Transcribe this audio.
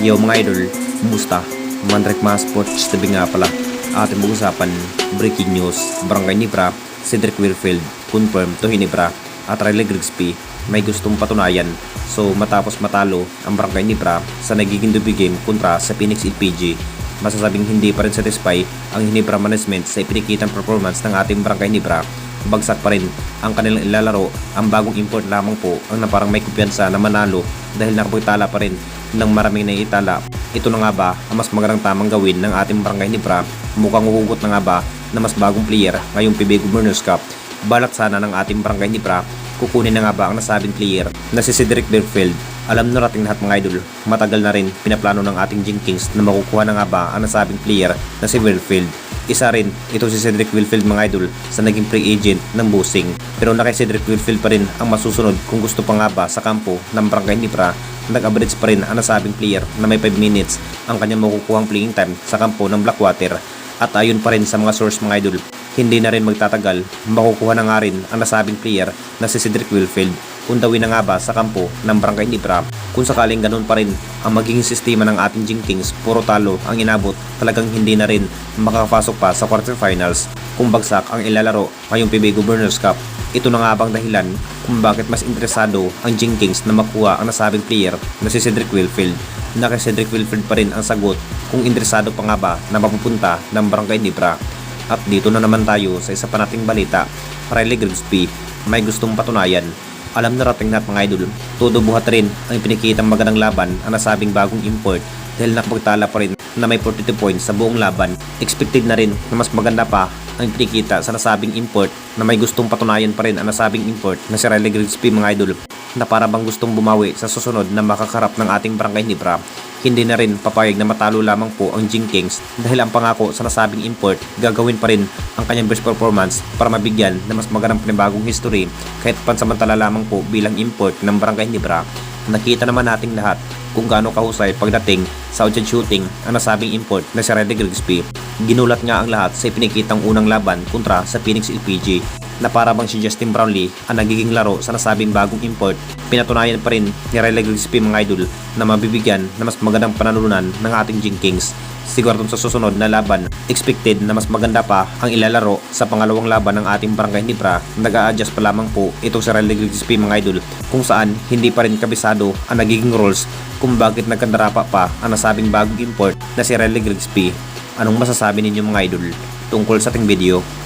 Yo mga idol, kumusta? Manrek mga sports tabi nga pala. Ating mag-usapan, breaking news, Barangay Nibra, Cedric Wilfield, confirm to Hinibra, at Riley Grigsby, may gustong patunayan. So matapos matalo ang Barangay Nibra sa nagiging derby game kontra sa Phoenix LPG, masasabing hindi pa rin satisfy ang Hinibra management sa ipinakitang performance ng ating Barangay Nibra. Bagsak pa rin ang kanilang ilalaro, ang bagong import lamang po ang naparang may kumpiyansa na manalo dahil nakapagtala pa rin ng maraming naiitala. Ito na nga ba ang mas magandang tamang gawin ng ating Barangay Nibra? Mukhang huhugot na nga ba na mas bagong player ngayong PBA Governors Cup? Balak sana ng ating Barangay Nibra, kukunin na nga ba ang nasabing player na si Cedric Wilfield? Alam na natin lahat mga idol, matagal na rin pinaplano ng ating Jenkins na makukuha na nga ba ang nasabing player na si Wilfield. Isa rin ito si Cedric Wilfield mga idol sa naging free agent ng Busing. Pero na kay Cedric Wilfield pa rin ang masusunod kung gusto pa nga ba sa kampo ng Barangay Nibra. Nag-average pa rin ang nasabing player na may 5 minutes ang kanyang makukuhang playing time sa kampo ng Blackwater. At ayon pa rin sa mga source mga idol, hindi na rin magtatagal, makukuha na nga rin ang nasabing player na si Cedric Wilfield. Undawin na nga ba sa kampo ng Barangay Nibra? Kung sakaling ganun pa rin ang magiging sistema ng ating Jenkins, puro talo ang inabot, talagang hindi na rin makakapasok pa sa quarterfinals kung bagsak ang ilalaro ngayong PBA Governors Cup. Ito na nga bang dahilan kung bakit mas interesado ang Jenkins na makuha ang nasabing player na si Cedric Wilfield? Na kay Cedric Wilfield pa rin ang sagot kung interesado pa nga ba na mapupunta ng Barangay Nibra. At dito na naman tayo sa isa pa nating balita. Riley Grigsby may gustong patunayan. Alam na rating natin mga idol, todo buhat rin ang pinikitang magandang laban ang nasabing bagong import dahil nakapagtala pa rin na may 42 points sa buong laban. Expected na rin na mas maganda pa ang pinikita sa nasabing import na may gustong patunayan pa rin ang nasabing import na si Riley Grigsby mga idol, na para bang gustong bumawi sa susunod na makakarap ng ating Barangay Nibra. Hindi na rin papayag na matalo lamang po ang Jenkins dahil ang pangako sa nasabing import, gagawin pa rin ang kanyang best performance para mabigyan na mas magandang panibagong history kahit pansamantala lamang po bilang import ng Barangay Nibra. Nakita naman nating lahat kung gaano kahusay pagdating sa outshot shooting ang nasabing import na si Riley Grigsby. Ginulat nga ang lahat sa ipinakitang unang laban kontra sa Phoenix LPG na para bang si Justin Brownlee ang nagiging laro sa nasabing bagong import. Pinatunayan pa rin ni Riley Grigsby mga idol na mabibigyan na mas magandang panalunan ng ating Jenkins. Siguro sa susunod na laban, expected na mas maganda pa ang ilalaro sa pangalawang laban ng ating Barangay Nibra. Nag-a-adjust pa lamang po ito si Riley Grigsby mga idol, kung saan hindi pa rin kabisado ang nagiging rules kung bakit nagkandarapa pa ang nasabing bagong import na si Riley Grigsby. Anong masasabi ninyo mga idol tungkol sa ating video?